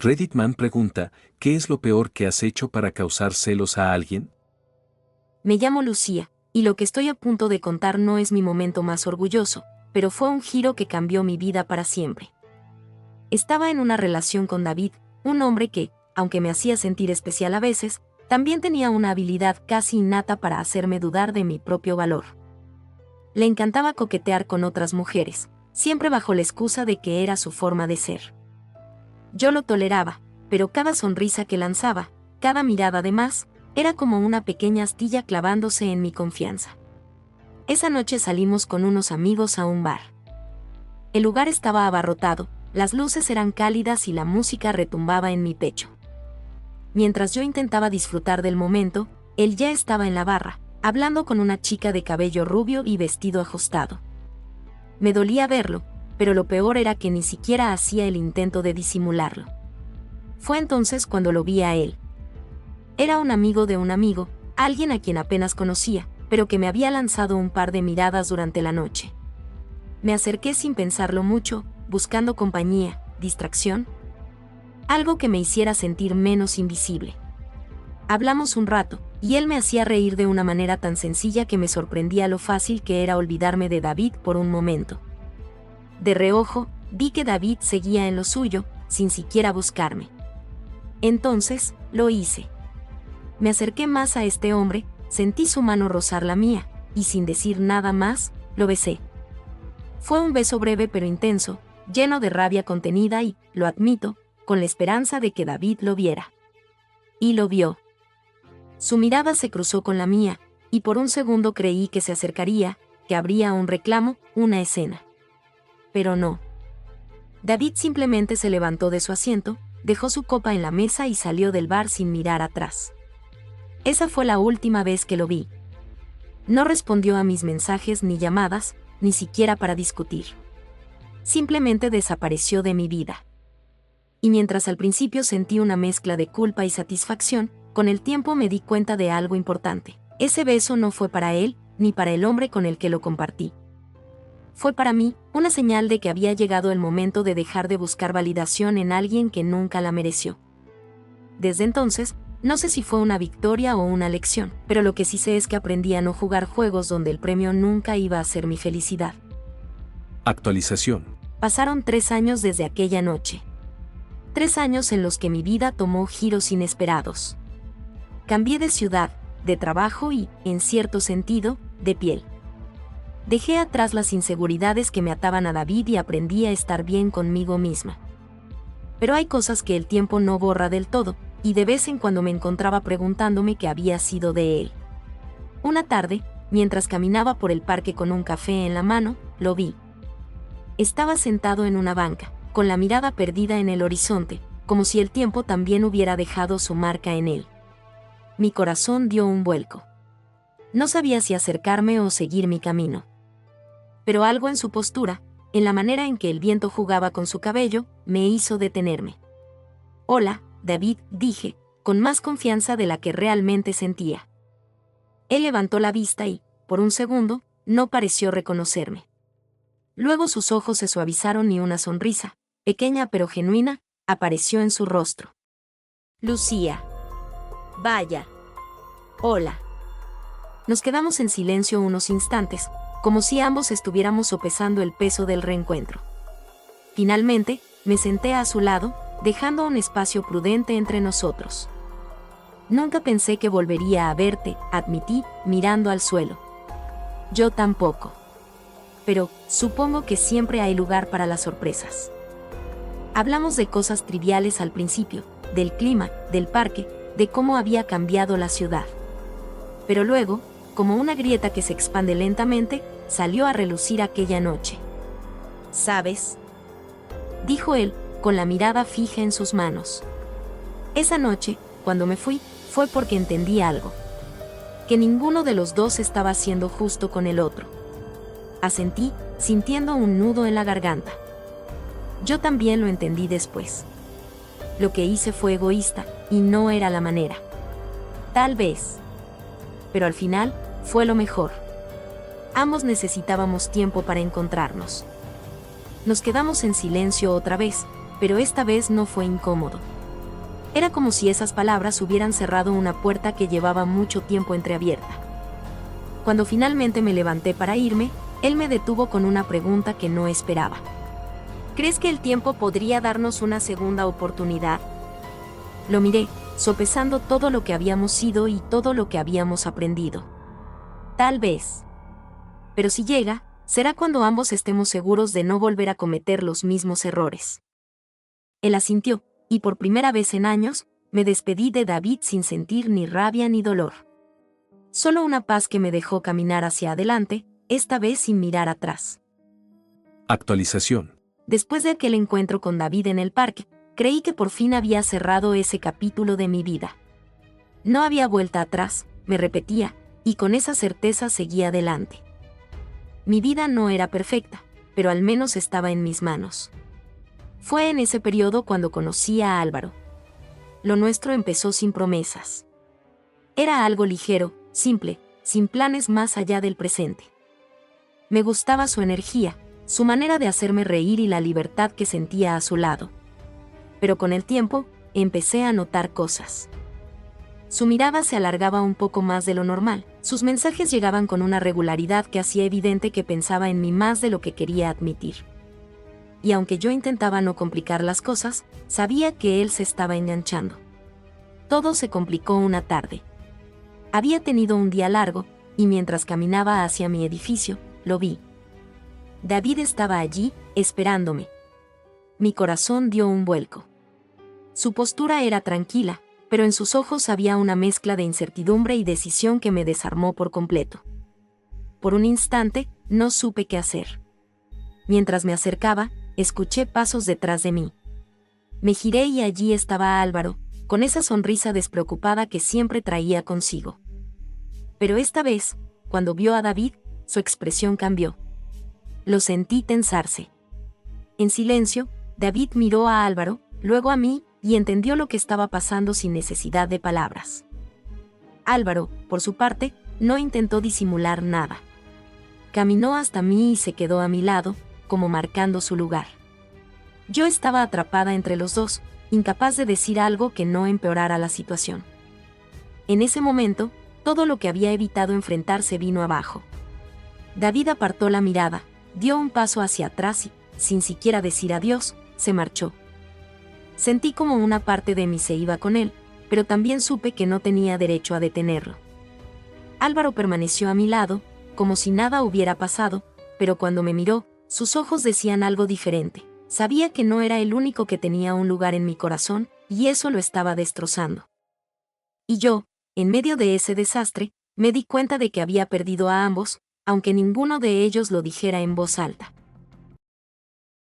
Redditman pregunta, ¿qué es lo peor que has hecho para causar celos a alguien? Me llamo Lucía, y lo que estoy a punto de contar no es mi momento más orgulloso, pero fue un giro que cambió mi vida para siempre. Estaba en una relación con David, un hombre que, aunque me hacía sentir especial a veces, también tenía una habilidad casi innata para hacerme dudar de mi propio valor. Le encantaba coquetear con otras mujeres, siempre bajo la excusa de que era su forma de ser. Yo lo toleraba, pero cada sonrisa que lanzaba, cada mirada de más, era como una pequeña astilla clavándose en mi confianza. Esa noche salimos con unos amigos a un bar. El lugar estaba abarrotado, las luces eran cálidas y la música retumbaba en mi pecho. Mientras yo intentaba disfrutar del momento, él ya estaba en la barra, hablando con una chica de cabello rubio y vestido ajustado. Me dolía verlo, pero lo peor era que ni siquiera hacía el intento de disimularlo. Fue entonces cuando lo vi a él. Era un amigo de un amigo, alguien a quien apenas conocía, pero que me había lanzado un par de miradas durante la noche. Me acerqué sin pensarlo mucho, buscando compañía, distracción, algo que me hiciera sentir menos invisible. Hablamos un rato, y él me hacía reír de una manera tan sencilla que me sorprendía lo fácil que era olvidarme de David por un momento. De reojo, vi que David seguía en lo suyo, sin siquiera buscarme. Entonces, lo hice. Me acerqué más a este hombre, sentí su mano rozar la mía, y sin decir nada más, lo besé. Fue un beso breve pero intenso, lleno de rabia contenida y, lo admito, con la esperanza de que David lo viera. Y lo vio. Su mirada se cruzó con la mía, y por un segundo creí que se acercaría, que habría un reclamo, una escena. Pero no. David simplemente se levantó de su asiento, dejó su copa en la mesa y salió del bar sin mirar atrás. Esa fue la última vez que lo vi. No respondió a mis mensajes ni llamadas, ni siquiera para discutir. Simplemente desapareció de mi vida. Y mientras al principio sentí una mezcla de culpa y satisfacción, con el tiempo me di cuenta de algo importante. Ese beso no fue para él, ni para el hombre con el que lo compartí. Fue para mí una señal de que había llegado el momento de dejar de buscar validación en alguien que nunca la mereció. Desde entonces, no sé si fue una victoria o una lección, pero lo que sí sé es que aprendí a no jugar juegos donde el premio nunca iba a ser mi felicidad. Actualización. Pasaron 3 años desde aquella noche. 3 años en los que mi vida tomó giros inesperados. Cambié de ciudad, de trabajo y, en cierto sentido, de piel. Dejé atrás las inseguridades que me ataban a David y aprendí a estar bien conmigo misma. Pero hay cosas que el tiempo no borra del todo, y de vez en cuando me encontraba preguntándome qué había sido de él. Una tarde, mientras caminaba por el parque con un café en la mano, lo vi. Estaba sentado en una banca, con la mirada perdida en el horizonte, como si el tiempo también hubiera dejado su marca en él. Mi corazón dio un vuelco. No sabía si acercarme o seguir mi camino. Pero algo en su postura, en la manera en que el viento jugaba con su cabello, me hizo detenerme. «Hola, David», dije, con más confianza de la que realmente sentía. Él levantó la vista y, por un segundo, no pareció reconocerme. Luego sus ojos se suavizaron y una sonrisa, pequeña pero genuina, apareció en su rostro. «Lucía. Vaya. Hola». Nos quedamos en silencio unos instantes, como si ambos estuviéramos sopesando el peso del reencuentro. Finalmente, me senté a su lado, dejando un espacio prudente entre nosotros. «Nunca pensé que volvería a verte», admití, mirando al suelo. «Yo tampoco. Pero, supongo que siempre hay lugar para las sorpresas». Hablamos de cosas triviales al principio, del clima, del parque, de cómo había cambiado la ciudad. Pero luego, como una grieta que se expande lentamente, salió a relucir aquella noche. «¿Sabes?», dijo él, con la mirada fija en sus manos. Esa noche, cuando me fui, fue porque entendí algo. Que ninguno de los dos estaba siendo justo con el otro. Asentí, sintiendo un nudo en la garganta. Yo también lo entendí después. Lo que hice fue egoísta, y no era la manera. Tal vez. Pero al final, fue lo mejor. Ambos necesitábamos tiempo para encontrarnos. Nos quedamos en silencio otra vez, pero esta vez no fue incómodo. Era como si esas palabras hubieran cerrado una puerta que llevaba mucho tiempo entreabierta. Cuando finalmente me levanté para irme, él me detuvo con una pregunta que no esperaba. ¿Crees que el tiempo podría darnos una segunda oportunidad? Lo miré, sopesando todo lo que habíamos sido y todo lo que habíamos aprendido. Tal vez. Pero si llega, será cuando ambos estemos seguros de no volver a cometer los mismos errores. Él asintió, y por primera vez en años, me despedí de David sin sentir ni rabia ni dolor. Solo una paz que me dejó caminar hacia adelante, esta vez sin mirar atrás. Actualización. Después de aquel encuentro con David en el parque, creí que por fin había cerrado ese capítulo de mi vida. No había vuelta atrás, me repetía, y con esa certeza seguía adelante. Mi vida no era perfecta, pero al menos estaba en mis manos. Fue en ese periodo cuando conocí a Álvaro. Lo nuestro empezó sin promesas. Era algo ligero, simple, sin planes más allá del presente. Me gustaba su energía, su manera de hacerme reír y la libertad que sentía a su lado. Pero con el tiempo, empecé a notar cosas. Su mirada se alargaba un poco más de lo normal, sus mensajes llegaban con una regularidad que hacía evidente que pensaba en mí más de lo que quería admitir. Y aunque yo intentaba no complicar las cosas, sabía que él se estaba enganchando. Todo se complicó una tarde. Había tenido un día largo, y mientras caminaba hacia mi edificio, lo vi. David estaba allí, esperándome. Mi corazón dio un vuelco. Su postura era tranquila, pero en sus ojos había una mezcla de incertidumbre y decisión que me desarmó por completo. Por un instante, no supe qué hacer. Mientras me acercaba, escuché pasos detrás de mí. Me giré y allí estaba Álvaro, con esa sonrisa despreocupada que siempre traía consigo. Pero esta vez, cuando vio a David, su expresión cambió. Lo sentí tensarse. En silencio, David miró a Álvaro, luego a mí, y entendió lo que estaba pasando sin necesidad de palabras. Álvaro, por su parte, no intentó disimular nada. Caminó hasta mí y se quedó a mi lado, como marcando su lugar. Yo estaba atrapada entre los dos, incapaz de decir algo que no empeorara la situación. En ese momento, todo lo que había evitado enfrentar se vino abajo. David apartó la mirada, dio un paso hacia atrás y, sin siquiera decir adiós, se marchó. Sentí como una parte de mí se iba con él, pero también supe que no tenía derecho a detenerlo. Álvaro permaneció a mi lado, como si nada hubiera pasado, pero cuando me miró, sus ojos decían algo diferente. Sabía que no era el único que tenía un lugar en mi corazón, y eso lo estaba destrozando. Y yo, en medio de ese desastre, me di cuenta de que había perdido a ambos, aunque ninguno de ellos lo dijera en voz alta.